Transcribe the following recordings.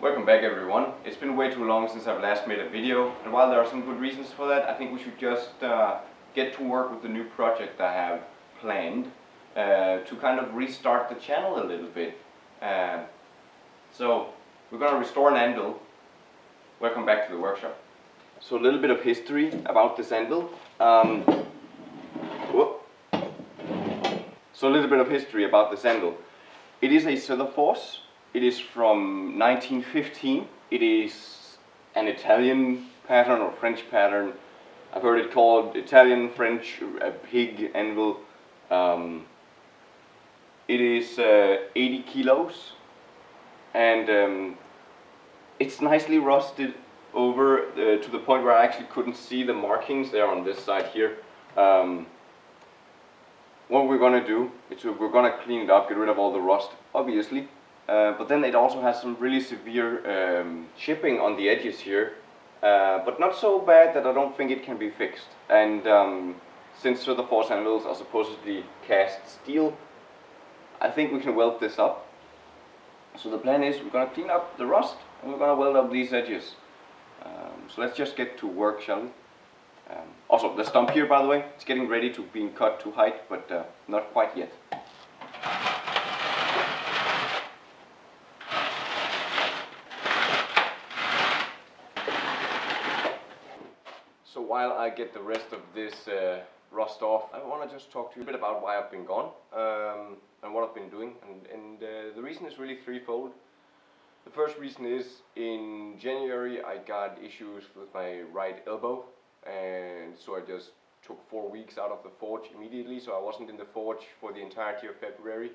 Welcome back everyone. It's been way too long since I've last made a video, and while there are some good reasons for that, I think we should just get to work with the new project I have planned to kind of restart the channel a little bit. So we're going to restore an anvil. Welcome back to the workshop. So a little bit of history about this anvil. It is a Söderfors. It is from 1915. It is an Italian pattern or French pattern. I've heard it called Italian, French, pig anvil. It is 80 kilos and it's nicely rusted over to the point where I actually couldn't see the markings there on this side here. What we're going to do is we're going to clean it up, get rid of all the rust, obviously. But then it also has some really severe chipping on the edges here, but not so bad that I don't think it can be fixed. And since Söderfors anvils are supposedly cast steel, I think we can weld this up. So the plan is we're going to clean up the rust and we're going to weld up these edges. So let's just get to work, shall we? Also, the stump here, by the way, it's getting ready to being cut to height, but not quite yet. So while I get the rest of this rust off, I want to just talk to you a bit about why I've been gone and what I've been doing. And the reason is really threefold. The first reason is in January I got issues with my right elbow, and so I just took 4 weeks out of the forge immediately, so I wasn't in the forge for the entirety of February.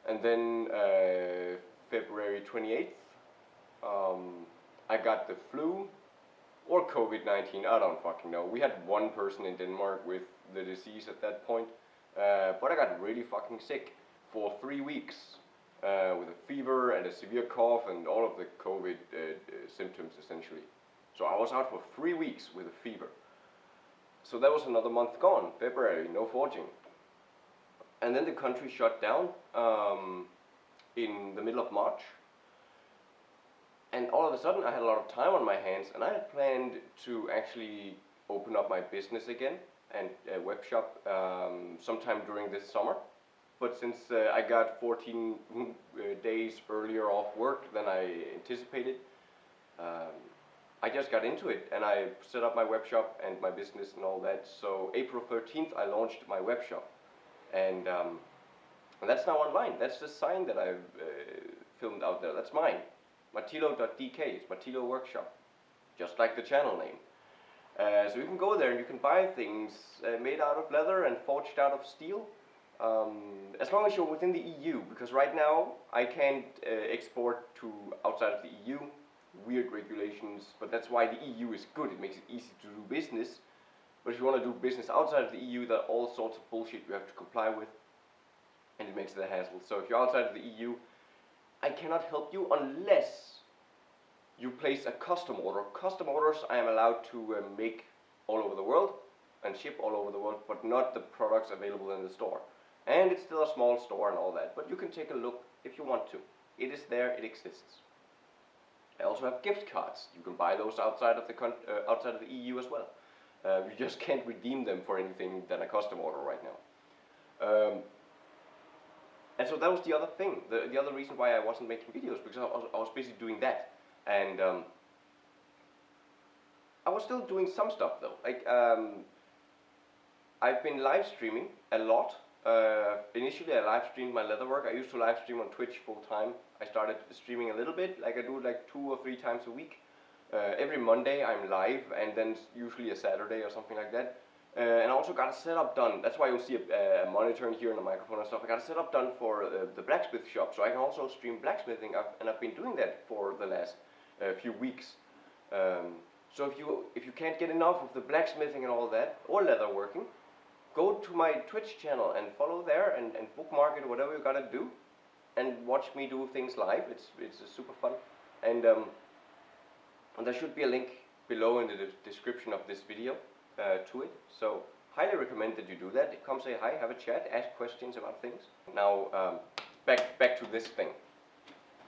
And then February 28th I got the flu or COVID-19, I don't fucking know. We had one person in Denmark with the disease at that point, but I got really fucking sick for 3 weeks with a fever and a severe cough and all of the COVID symptoms essentially. So I was out for 3 weeks with a fever. So that was another month gone, February, no forging. And then the country shut down in the middle of March. And all of a sudden I had a lot of time on my hands, and I had planned to actually open up my business again and a web shop sometime during this summer. But since I got 14 days earlier off work than I anticipated, I just got into it and I set up my web shop and my business and all that. So April 13th I launched my web shop, and that's now online. That's the sign that I've filmed out there. That's mine. Martillo.dk, it's Martillo Workshop, just like the channel name. So you can go there and you can buy things made out of leather and forged out of steel, as long as you're within the EU, because right now I can't export to outside of the EU, weird regulations, but that's why the EU is good, it makes it easy to do business. But if you want to do business outside of the EU, there are all sorts of bullshit you have to comply with, and it makes it a hassle. So if you're outside of the EU, I cannot help you unless you place a custom order. Custom orders I am allowed to make all over the world and ship all over the world, but not the products available in the store. And it's still a small store and all that, but you can take a look if you want to. It is there, it exists. I also have gift cards. You can buy those outside of the EU as well. You just can't redeem them for anything than a custom order right now. And so that was the other thing, the other reason why I wasn't making videos, because I was busy doing that. And I was still doing some stuff though. Like I've been live streaming a lot. Initially I live streamed my leather work. I used to live stream on Twitch full time. I started streaming a little bit, like I do like 2 or 3 times a week. Every Monday I'm live, and then usually a Saturday or something like that. And I also got a setup done. That's why you'll see a monitor in here and a microphone and stuff. I got a setup done for the blacksmith shop, so I can also stream blacksmithing, and I've been doing that for the last few weeks. So if you can't get enough of the blacksmithing and all that, or leatherworking, go to my Twitch channel and follow there and bookmark it or whatever you gotta do, and watch me do things live. It's super fun. And there should be a link below in the description of this video to it. So highly recommend that you do that. Come say hi, have a chat, ask questions about things. Now back to this thing.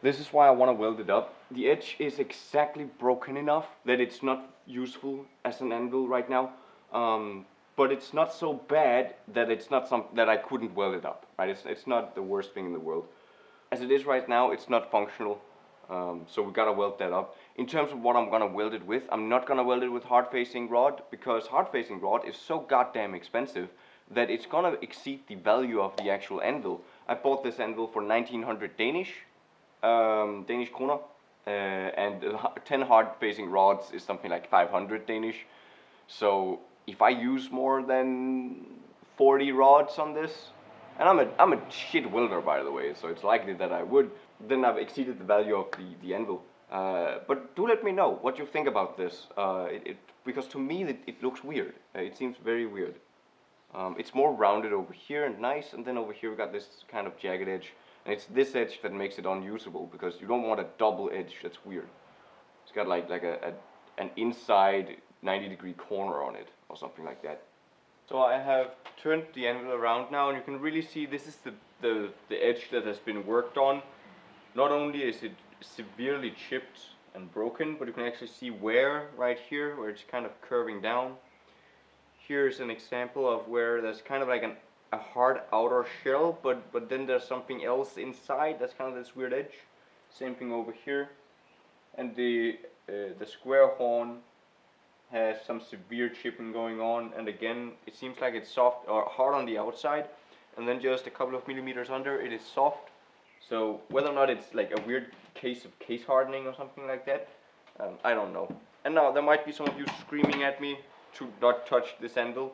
This is why I want to weld it up. The edge is exactly broken enough that it's not useful as an anvil right now. But it's not so bad that it's not something that I couldn't weld it up, right? It's not the worst thing in the world. As it is right now, it's not functional, so we gotta weld that up. In terms of what I'm gonna weld it with, I'm not gonna weld it with hard-facing rod, because hard-facing rod is so goddamn expensive that it's gonna exceed the value of the actual anvil. I bought this anvil for 1900 Danish kroner, and 10 hard-facing rods is something like 500 Danish. So if I use more than 40 rods on this, and I'm a shit welder, by the way, so it's likely that I would, then I've exceeded the value of the anvil. But do let me know what you think about this, because to me it looks weird. It seems very weird. It's more rounded over here and nice, and then over here we got this kind of jagged edge, and it's this edge that makes it unusable, because you don't want a double edge. That's weird. It's got like an inside 90-degree corner on it, or something like that. So I have turned the anvil around now, and you can really see this is the edge that has been worked on. Not only is it severely chipped and broken, but you can actually see where, right here, where it's kind of curving down. Here's an example of where there's kind of like a hard outer shell, but then there's something else inside. That's kind of this weird edge. Same thing over here. And the square horn has some severe chipping going on, and again it seems like it's soft or hard on the outside, and then just a couple of millimeters under it is soft. So whether or not it's like a weird case of case hardening or something like that, I don't know. And now there might be some of you screaming at me to not touch this anvil,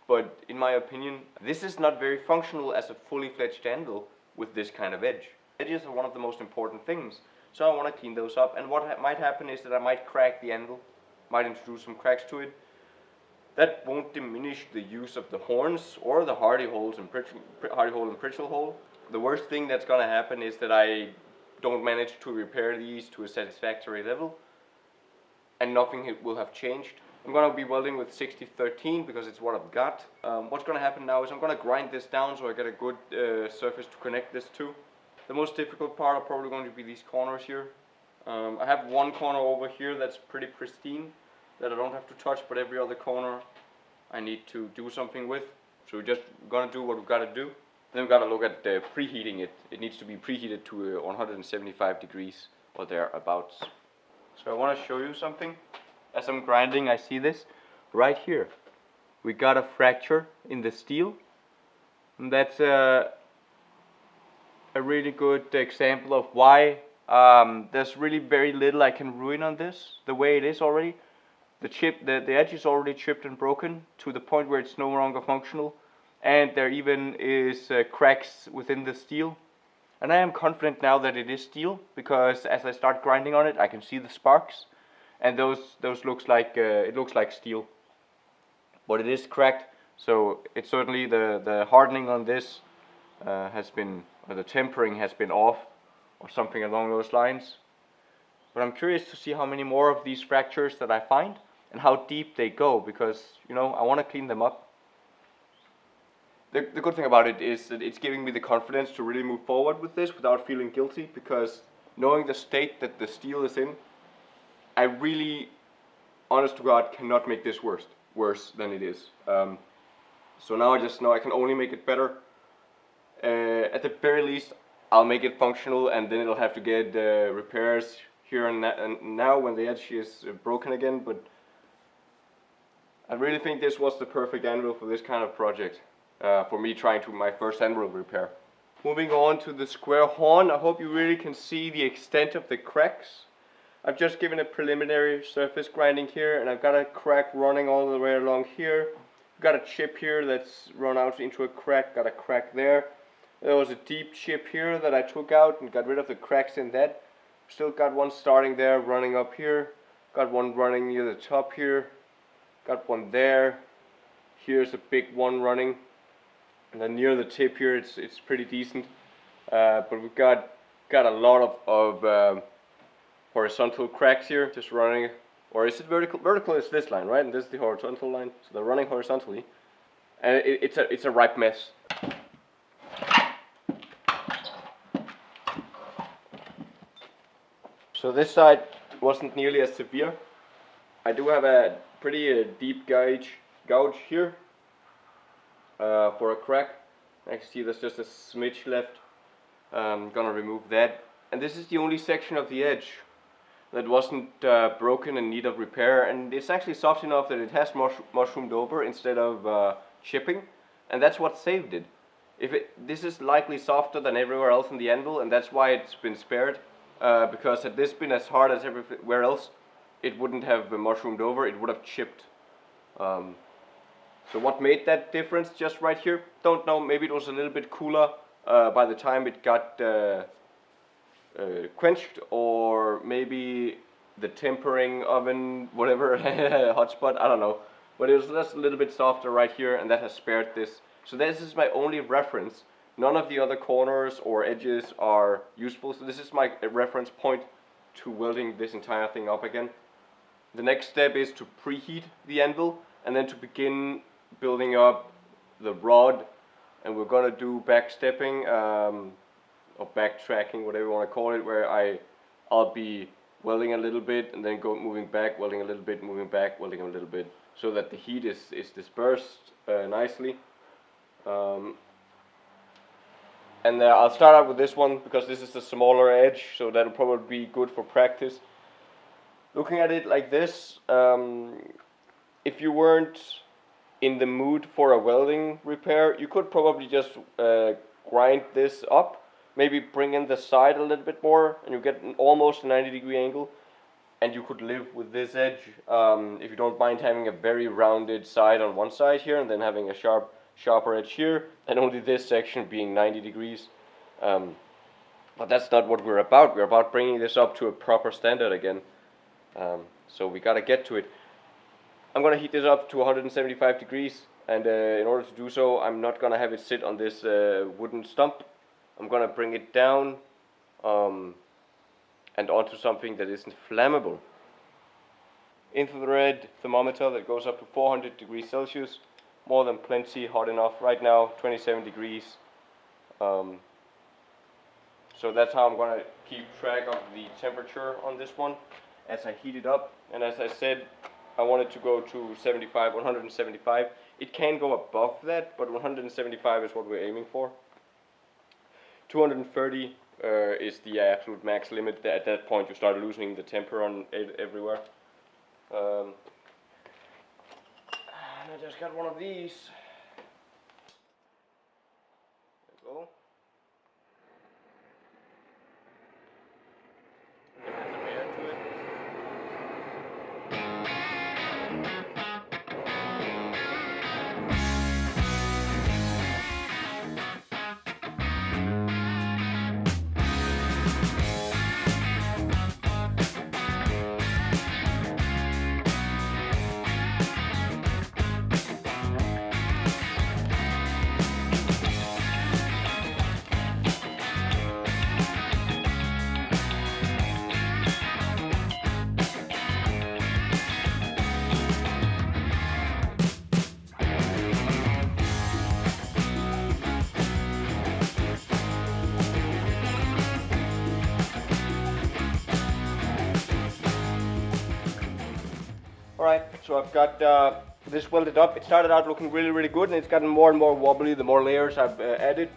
but in my opinion this is not very functional as a fully fledged anvil with this kind of edge. Edges are one of the most important things, so I want to clean those up. And what might happen is that I might crack the anvil, might introduce some cracks to it. That won't diminish the use of the horns or the hardy hole and pritchel hole. The worst thing that's gonna happen is that I don't manage to repair these to a satisfactory level, and nothing will have changed. I'm gonna be welding with 6013 because it's what I've got. What's gonna happen now is I'm gonna grind this down so I get a good surface to connect this to. The most difficult part are probably going to be these corners here. I have one corner over here that's pretty pristine, that I don't have to touch, but every other corner I need to do something with. So we're just gonna do what we've gotta do. Then we've gotta look at preheating it. It needs to be preheated to 175 degrees or thereabouts. So I wanna show you something. As I'm grinding, I see this right here. We got a fracture in the steel, and that's a really good example of why there's really very little I can ruin on this, the way it is already. The edge is already chipped and broken to the point where it's no longer functional, and there even is cracks within the steel. And I am confident now that it is steel, because as I start grinding on it, I can see the sparks, and those looks like it looks like steel, but it is cracked. So it's certainly the hardening on this has been, or the tempering has been off, or something along those lines. But I'm curious to see how many more of these fractures that I find and how deep they go, because, you know, I want to clean them up. The good thing about it is that it's giving me the confidence to really move forward with this without feeling guilty, because knowing the state that the steel is in, I really, honest to God, cannot make this worse than it is. So now I just know I can only make it better. At the very least, I'll make it functional, and then it'll have to get repairs here and now when the edge is broken again. But I really think this was the perfect anvil for this kind of project, for me trying to my first anvil repair. Moving on to the square horn, I hope you really can see the extent of the cracks. I've just given a preliminary surface grinding here, and I've got a crack running all the way along here. Got a chip here that's run out into a crack, got a crack there. There was a deep chip here that I took out and got rid of the cracks in that. Still got one starting there, running up here. Got one running near the top here. Got one there. Here's a big one running. And then near the tip here, it's pretty decent. But we've got a lot of horizontal cracks here, just running. Or is it vertical? Vertical is this line, right? And this is the horizontal line. So they're running horizontally. And it's a ripe mess. So this side wasn't nearly as severe. I do have a pretty deep gouge here for a crack. I can see there's just a smidge left. I'm gonna remove that. And this is the only section of the edge that wasn't broken and in need of repair, and it's actually soft enough that it has mushroomed over instead of chipping, and that's what saved it. This is likely softer than everywhere else in the anvil, and that's why it's been spared, because had this been as hard as everywhere else, it wouldn't have mushroomed over, it would have chipped. So what made that difference just right here? Don't know, maybe it was a little bit cooler by the time it got quenched, or maybe the tempering oven, whatever, hotspot, I don't know. But it was just a little bit softer right here, and that has spared this. So this is my only reference. None of the other corners or edges are useful, so this is my reference point to welding this entire thing up again. The next step is to preheat the anvil, and then to begin building up the rod, and we're gonna do backstepping, or backtracking, whatever you want to call it, where I'll be welding a little bit and then moving back, welding a little bit, moving back, welding a little bit, so that the heat is dispersed nicely. And I'll start out with this one because this is the smaller edge, so that'll probably be good for practice. Looking at it like this, if you weren't in the mood for a welding repair, you could probably just grind this up, maybe bring in the side a little bit more, and you get almost a 90-degree angle, and you could live with this edge if you don't mind having a very rounded side on one side here and then having a sharper edge here, and only this section being 90 degrees. But that's not what we're about. We're about bringing this up to a proper standard again. So we gotta get to it. I'm gonna heat this up to 175 degrees, and in order to do so, I'm not gonna have it sit on this wooden stump. I'm gonna bring it down and onto something that isn't flammable. Infrared thermometer that goes up to 400 degrees Celsius, more than plenty, hot enough. Right now, 27 degrees. So that's how I'm gonna keep track of the temperature on this one as I heat it up. And as I said, I want it to go to 175. It can go above that, but 175 is what we're aiming for. 230 is the absolute max limit. At that point you start loosening the temper on everywhere. And I just got one of these. There we go. Alright, so I've got this welded up. It started out looking really good, and it's gotten more and more wobbly the more layers I've added.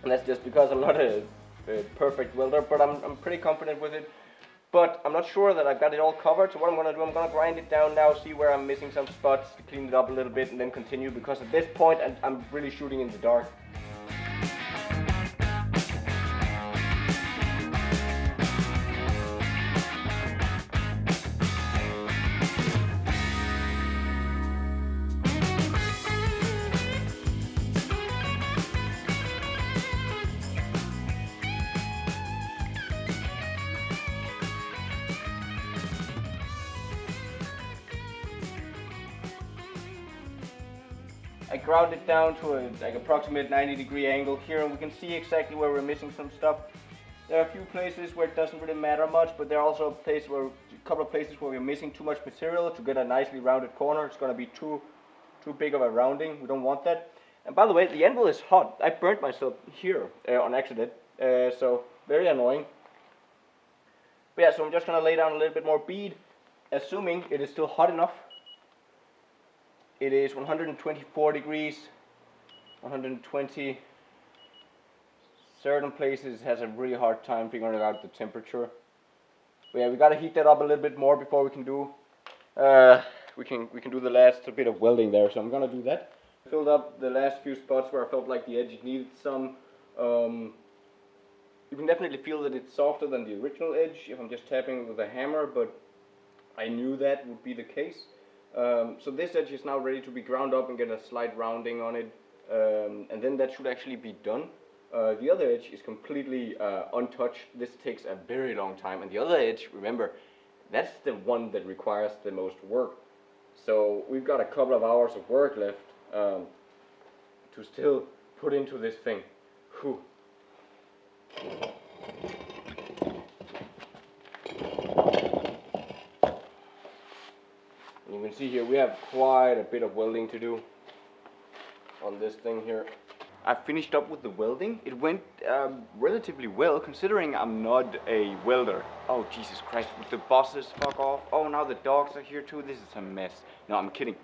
And that's just because I'm not a perfect welder, but I'm pretty confident with it. But I'm not sure that I've got it all covered, so what I'm going to do, I'm going to grind it down now, see where I'm missing some spots, clean it up a little bit, and then continue, because at this point I'm really shooting in the dark. I ground it down to like approximate 90-degree angle here, and we can see exactly where we're missing some stuff. There are a few places where it doesn't really matter much, but there are also a couple of places where we're missing too much material to get a nicely rounded corner. It's going to be too big of a rounding. We don't want that. And by the way, the anvil is hot. I burnt myself here on accident, so very annoying. But yeah, so I'm just going to lay down a little bit more bead, assuming it is still hot enough. It is 124 degrees, 120. Certain places has a really hard time figuring out the temperature. But yeah, we got to heat that up a little bit more before we can do we can do the last bit of welding there. So I'm gonna do that. Filled up the last few spots where I felt like the edge needed some. You can definitely feel that it's softer than the original edge if I'm just tapping with a hammer, but I knew that would be the case. So this edge is now ready to be ground up and get a slight rounding on it, and then that should actually be done. The other edge is completely untouched. This takes a very long time, and the other edge, remember, that's the one that requires the most work. So we've got a couple of hours of work left to still put into this thing. Whew. You can see here we have quite a bit of welding to do on this thing here. I finished up with the welding. It went relatively well, considering I'm not a welder. Oh, Jesus Christ, with the bosses, fuck off. Oh, now the dogs are here too. This is a mess. No, I'm kidding.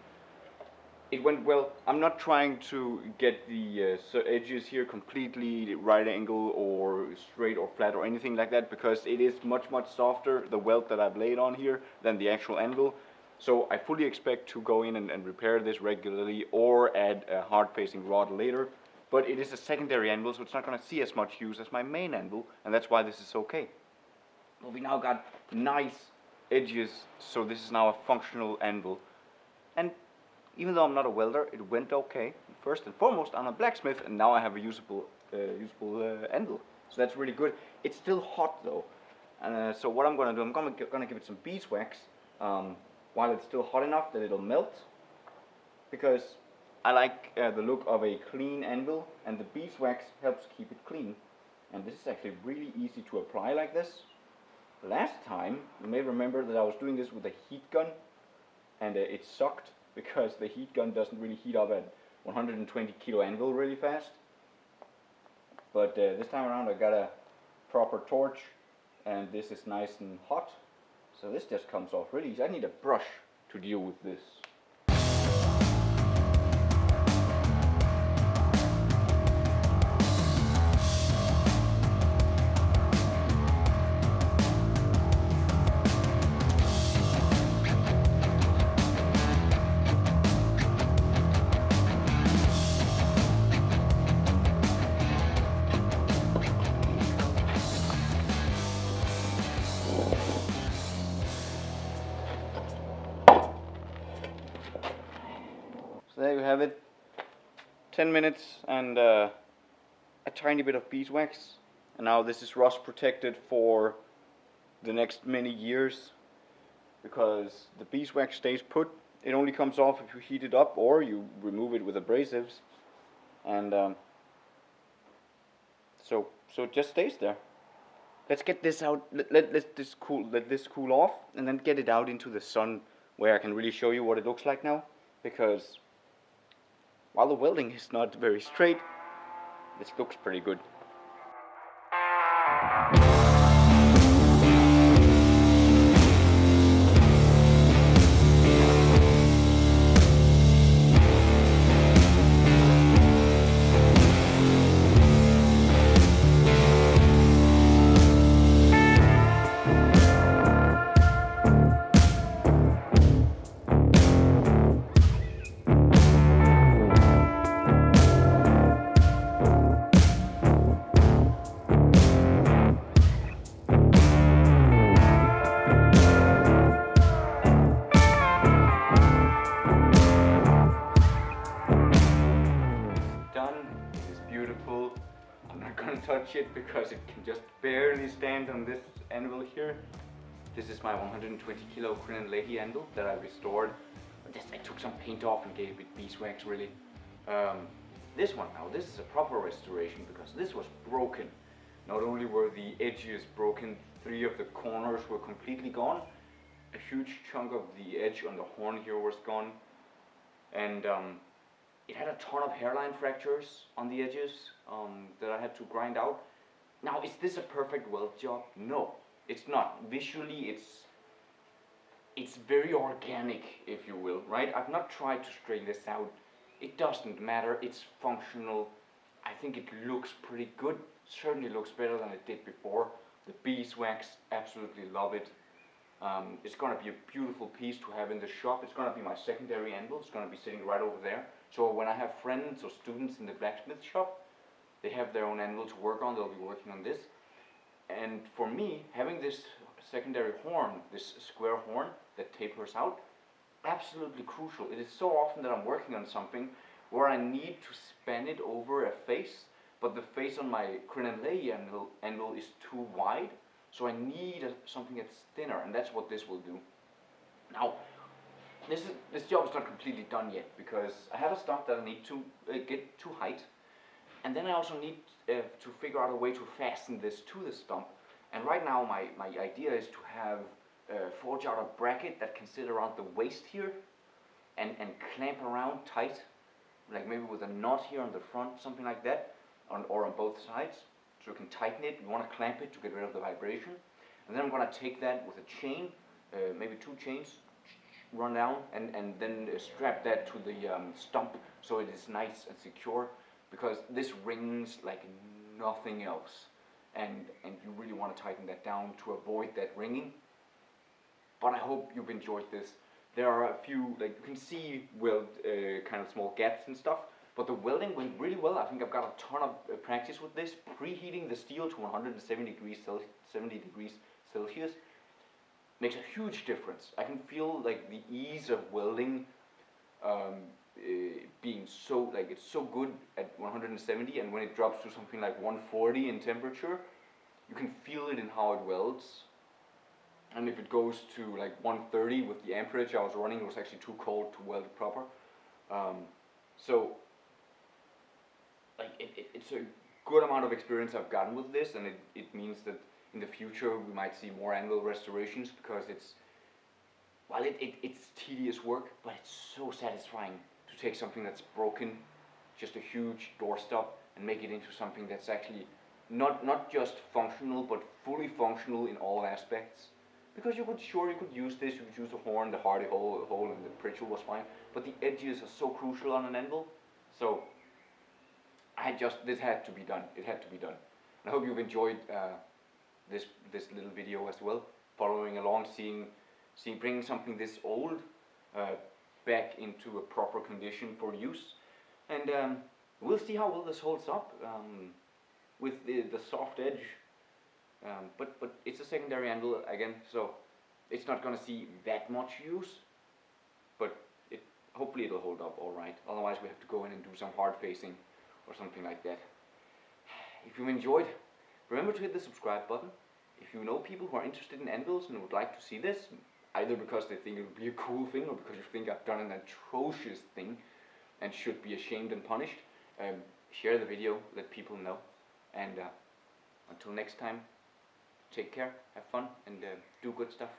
It went well. I'm not trying to get the edges here completely right angle or straight or flat or anything like that, because it is much softer, the weld that I've laid on here, than the actual anvil. So I fully expect to go in and repair this regularly or add a hard facing rod later. But it is a secondary anvil, so it's not going to see as much use as my main anvil, and that's why this is okay. Well, we now got nice edges, so this is now a functional anvil. And even though I'm not a welder, it went okay. First and foremost, I'm a blacksmith, and now I have a usable anvil. So that's really good. It's still hot though, so what I'm going to do, I'm going to give it some beeswax while it's still hot enough that it'll melt, because I like the look of a clean anvil, and the beeswax helps keep it clean. And this is actually really easy to apply like this. Last time, you may remember that I was doing this with a heat gun, and it sucked because the heat gun doesn't really heat up at 120 kilo anvil really fast. But this time around I got a proper torch, and this is nice and hot. So this just comes off really easy. I need a brush to deal with this. There you have it, 10 minutes and a tiny bit of beeswax, and now this is rust protected for the next many years, because the beeswax stays put. It only comes off if you heat it up or you remove it with abrasives, and so it just stays there. Let's get this out, let this cool off, and then get it out into the sun where I can really show you what it looks like now, because while the welding is not very straight, this looks pretty good. Touch it because it can just barely stand on this anvil here. This is my 120 kilo Crin and Leahy anvil that I restored. I took some paint off and gave it beeswax really. This one now, this is a proper restoration because this was broken. Not only were the edges broken, 3 of the corners were completely gone. A huge chunk of the edge on the horn here was gone. And it had a ton of hairline fractures on the edges that I had to grind out. Now, is this a perfect weld job? No. It's not. Visually, it's very organic, if you will, right? I've not tried to stray this out. It doesn't matter. It's functional. I think it looks pretty good. Certainly looks better than it did before. The beeswax, absolutely love it. It's going to be a beautiful piece to have in the shop. It's going to be my secondary anvil. It's going to be sitting right over there. So when I have friends or students in the blacksmith shop, they have their own anvil to work on. They'll be working on this. And for me, having this secondary horn, this square horn that tapers out, absolutely crucial. It is so often that I'm working on something where I need to span it over a face, but the face on my Crenelay anvil is too wide, so I need something that's thinner, and that's what this will do. Now, this job is not completely done yet, because I have a stump that I need to get to height, and then I also need to figure out a way to fasten this to the stump. And right now my idea is to have forge out a bracket that can sit around the waist here and clamp around tight, like maybe with a knot here on the front, something like that, or on both sides, so you can tighten it. You want to clamp it to get rid of the vibration. And then I'm going to take that with a chain, maybe 2 chains, run down, and then strap that to the stump so it is nice and secure, because this rings like nothing else. And you really want to tighten that down to avoid that ringing. But I hope you've enjoyed this. There are a few, like you can see kind of small gaps and stuff, but the welding went really well. I think I've got a ton of practice with this. Preheating the steel to 170 degrees Celsius makes a huge difference. I can feel like the ease of welding being so, like it's so good at 170, and when it drops to something like 140 in temperature, you can feel it in how it welds. And if it goes to like 130 with the amperage I was running, it was actually too cold to weld it proper. So like it's a good amount of experience I've gotten with this, and it means that in the future we might see more anvil restorations, because it's tedious work, but it's so satisfying to take something that's broken, just a huge doorstop, and make it into something that's actually not just functional, but fully functional in all aspects. Because you could use this, you could use the horn, the hardy hole, and the bridle was fine, but the edges are so crucial on an anvil. So this had to be done. It had to be done. And I hope you've enjoyed this little video as well, following along, bringing something this old back into a proper condition for use. And we'll see how well this holds up with the soft edge. But it's a secondary anvil again, so it's not going to see that much use, but hopefully it'll hold up all right. Otherwise we have to go in and do some hard facing or something like that. If you've enjoyed, remember to hit the subscribe button. If you know people who are interested in anvils and would like to see this, either because they think it would be a cool thing, or because you think I've done an atrocious thing and should be ashamed and punished, share the video, let people know. And until next time, take care, have fun, and do good stuff.